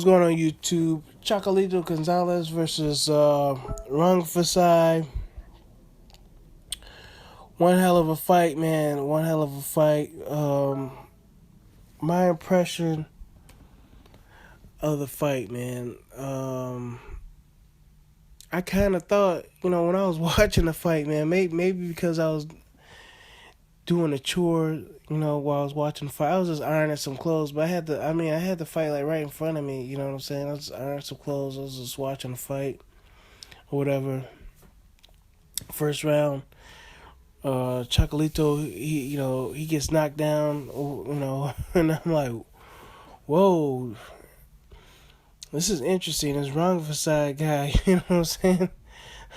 What's going on YouTube? Chocolatito Gonzalez versus Rungvsai. One hell of a fight, man. One hell of a fight. My impression of the fight, man. I kind of thought, when I was watching the fight, man, maybe because I was doing a chore, while I was watching the fight. I was just ironing some clothes, but I had the fight like right in front of me, you know what I'm saying? I was just ironing some clothes. I was just watching the fight or whatever. First round, Chocolatito, he gets knocked down, and I'm like, whoa, this is interesting. This Rungvsai guy, you know what I'm saying?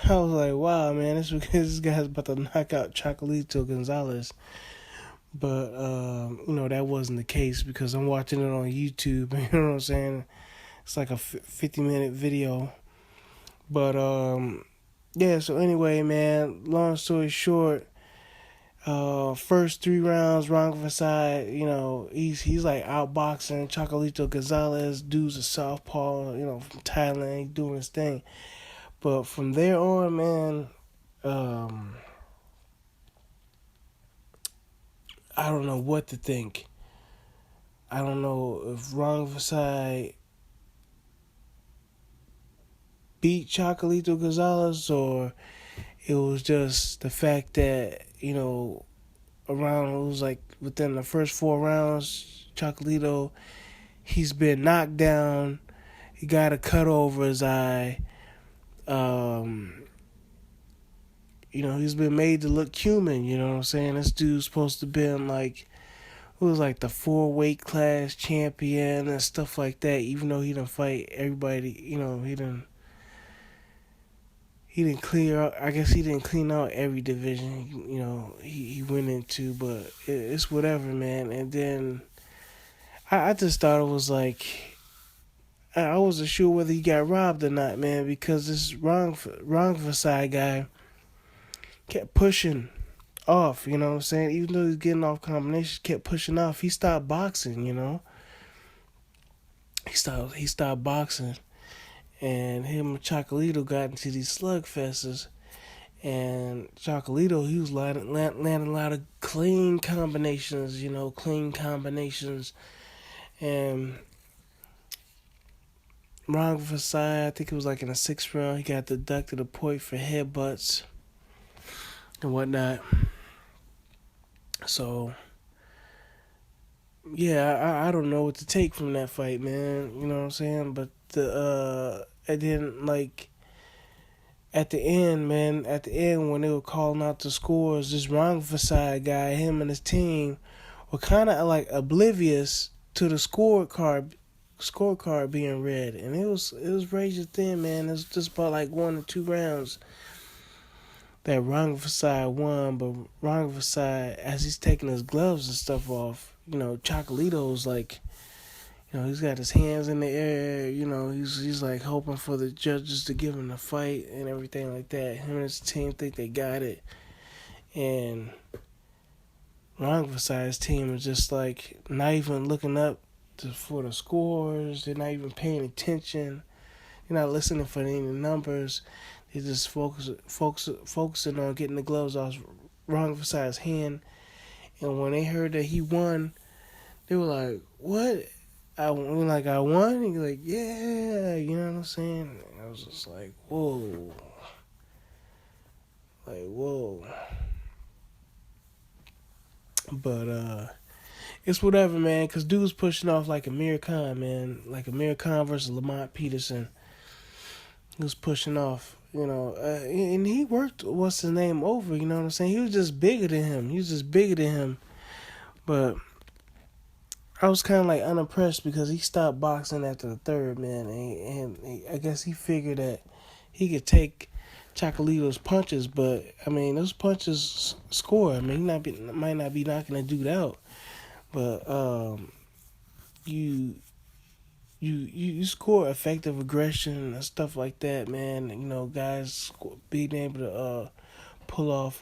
I was like, wow, man, this guy's about to knock out Chocolatito Gonzalez. But, that wasn't the case because I'm watching it on YouTube, you know what I'm saying? It's like a 50-minute video. But, yeah, so anyway, man, long story short, first 3 rounds, Rungvsai, he's like outboxing Chocolatito Gonzalez. Dude's a southpaw, from Thailand. He's doing his thing. But from there on, man, I don't know what to think. I don't know if Rungvsai beat Chocolatito Gonzalez or it was just the fact that, around, it was like within the first 4 rounds, Chocolatito, he's been knocked down. He got a cut over his eye. He's been made to look human, you know what I'm saying? This dude's supposed to been like, who was like the 4 weight class champion and stuff like that, even though he didn't fight everybody, he didn't clear out, I guess he didn't clean out every division, he went into, but it's whatever, man. And then I just thought it was like, I wasn't sure whether he got robbed or not, man, because this Rungvsai guy kept pushing off, you know what I'm saying? Even though he's getting off combinations, kept pushing off. He stopped boxing, He stopped boxing. And him and Chocolatito got into these slugfests. And Chocolatito, he was landing a lot of clean combinations, And Rungvsai, I think it was like in the 6th round, he got deducted a point for headbutts and whatnot. So, yeah, I don't know what to take from that fight, man. You know what I'm saying? But and then like at the end, man, when they were calling out the scores, this Rungvsai guy, him and his team, were kind of like oblivious to the scorecard being read, and it was razor thin, man. It was just about like 1 or 2 rounds that Rungvsai won, but Rungvsai, as he's taking his gloves and stuff off, Chocolatito's like, he's got his hands in the air, he's like hoping for the judges to give him the fight and everything like that. Him and his team think they got it, and Rungvsai's team is just like not even looking up for the scores. They're not even paying attention. They're not listening for any numbers. They just focusing on getting the gloves off Rungvsai's hand. And when they heard that he won, they were like, "What? I won?" And you're like, "Yeah," you know what I'm saying? And I was just like, "Whoa, whoa." But it's whatever, man. Cause dude's pushing off like Amir Khan, man. Like Amir Khan versus Lamont Peterson. He was pushing off, and he worked what's his name over. You know what I'm saying? He was just bigger than him. But I was kind of like unimpressed because he stopped boxing after the 3rd, man, and I guess he figured that he could take Chocolatito's punches, but I mean those punches score. I mean he might not be knocking a dude out, but you score effective aggression and stuff like that, man. Guys being able to pull off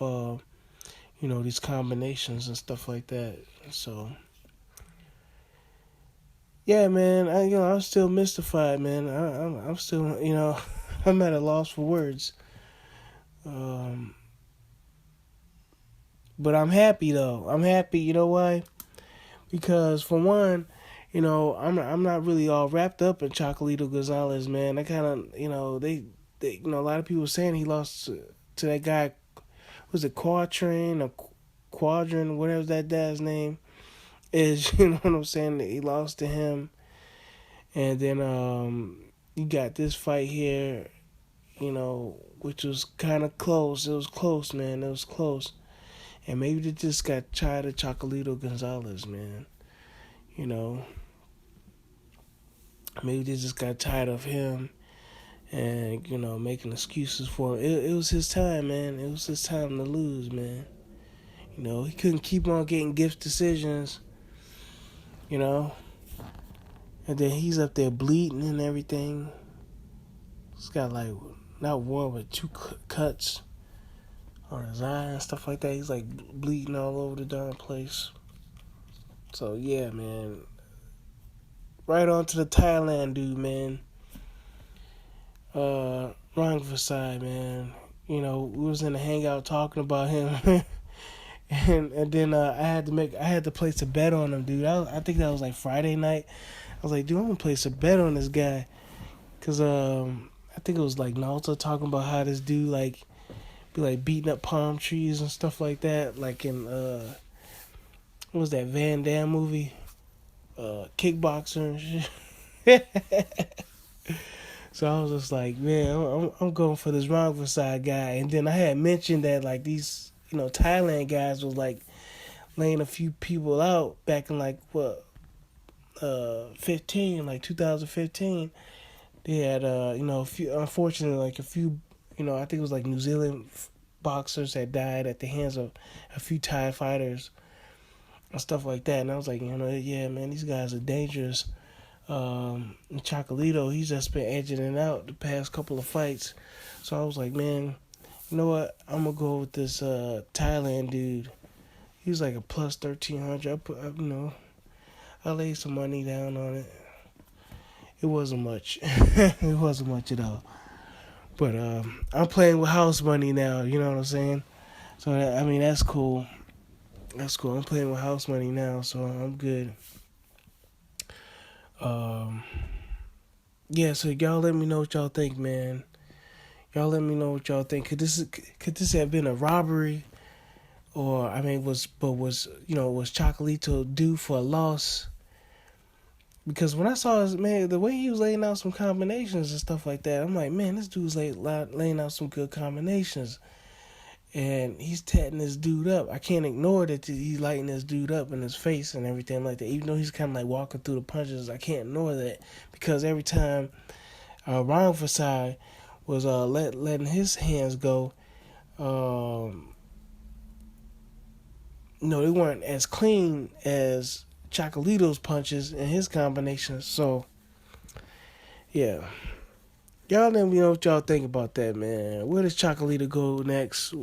these combinations and stuff like that. So Yeah, man. I'm still mystified, man. I'm still, I'm at a loss for words. Um, but I'm happy though. I'm happy. You know why? Because for one, I'm not really all wrapped up in Chocolatito Gonzalez, man. I kind of, a lot of people saying he lost to that guy. Was it Quatrain or Quadrant, whatever that guy's name is? You know what I'm saying? He lost to him, and then you got this fight here, which was kind of close. It was close, man. It was close, and maybe they just got tired of Chocolatito Gonzalez, man. You know, maybe they just got tired of him and making excuses for him. It was his time, man. It was his time to lose, man. He couldn't keep on getting gift decisions, you know, and then he's up there bleeding and everything. He's got like not one but two cuts on his eye and stuff like that. He's like bleeding all over the darn place. So yeah, man. Right on to the Thailand dude, man. Rungvsai, man. We was in the hangout talking about him, and then I had to place a bet on him, dude. I think that was like Friday night. I was like, dude, I'm gonna place a bet on this guy, cause I think it was like Naruto talking about how this dude like be like beating up palm trees and stuff like that, like in what was that Van Damme movie, Kickboxer and shit. So I was just like, man, I'm going for this Rungvsai guy. And then I had mentioned that like these, Thailand guys was like laying a few people out back in like what, 15, like 2015. They had, a few, unfortunately, like a few, I think it was like New Zealand boxers that died at the hands of a few Thai fighters and stuff like that. And I was like, yeah, man, these guys are dangerous. Chocolatito, he's just been edging it out the past couple of fights. So I was like, man, you know what? I'm gonna go with this Thailand dude. He was like a plus 1300. I laid some money down on it. It wasn't much. It wasn't much at all. But I'm playing with house money now. You know what I'm saying? So that's cool. That's cool. I'm playing with house money now, so I'm good. Um, yeah. So y'all let me know what y'all think, man. Y'all let me know what y'all think. Could this have been a robbery, or was Chocolatito due for a loss? Because when I saw his man, the way he was laying out some combinations and stuff like that, I'm like, man, this dude's laying out some good combinations, and he's tatting this dude up. I can't ignore that he's lighting this dude up in his face and everything like that. Even though he's kind of like walking through the punches, I can't ignore that because every time Rungvsai was letting his hands go, um, they weren't as clean as Chocolatito's punches and his combinations. So yeah, y'all let me know what y'all think about that, man. Where does Chocolatito go next?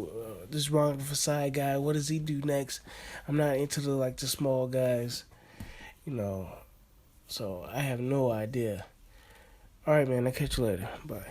This Rungvsai guy, what does he do next? I'm not into the small guys, you know. So I have no idea. All right, man. I'll catch you later. Bye.